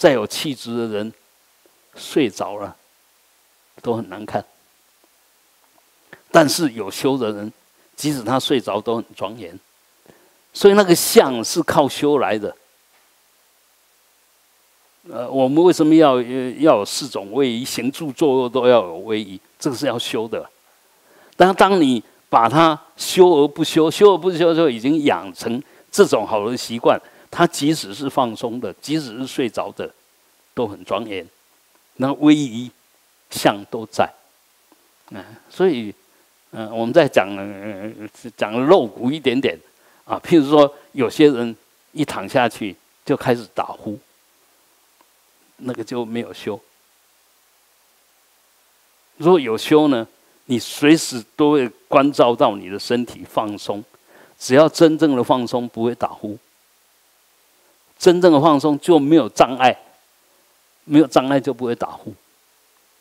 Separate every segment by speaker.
Speaker 1: 再有气质的人睡着了都很难看。但是有修的人，即使他睡着都很庄严。所以那个相是靠修来的。我们为什么要有4种威仪？行住坐卧都要有威仪，这个是要修的。但当你把它修而不修，修而不修，就已经养成这种好的习惯。它即使是放松的，即使是睡着的，都很庄严。那威仪相都在。所以我们在讲露骨一点点啊，譬如说有些人一躺下去就开始打呼，那个就没有修。如果有修呢，你随时都会关照到你的身体放松，只要真正的放松，不会打呼。真正的放松就没有障碍，没有障碍就不会打呼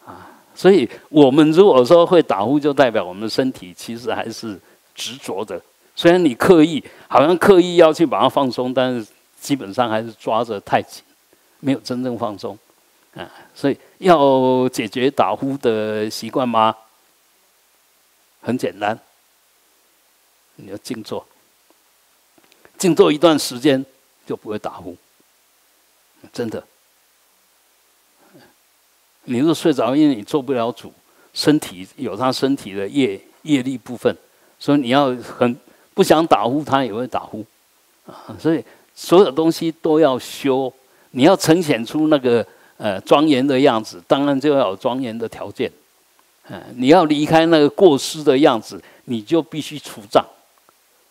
Speaker 1: 啊。所以我们如果说会打呼，就代表我们的身体其实还是执着的。虽然你好像刻意要去把它放松，但是基本上还是抓着太紧，没有真正放松啊。所以要解决打呼的习惯吗？很简单，你要静坐，静坐一段时间就不会打呼，真的。你如果睡着，因为你做不了主，身体有他身体的业力部分，所以你要很不想打呼，他也会打呼啊。所以所有东西都要修，你要呈现出那个庄严的样子，当然就要有庄严的条件。你要离开那个过失的样子，你就必须除障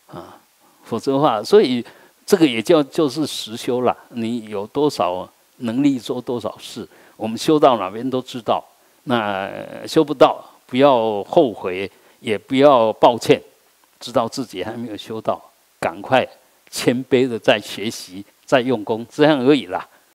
Speaker 1: 啊，否则的话，所以这个也就是实修了。你有多少能力做多少事，我们修到哪边都知道。那修不到，不要后悔，也不要抱歉，知道自己还没有修到，赶快谦卑的再学习、再用功，这样而已啦。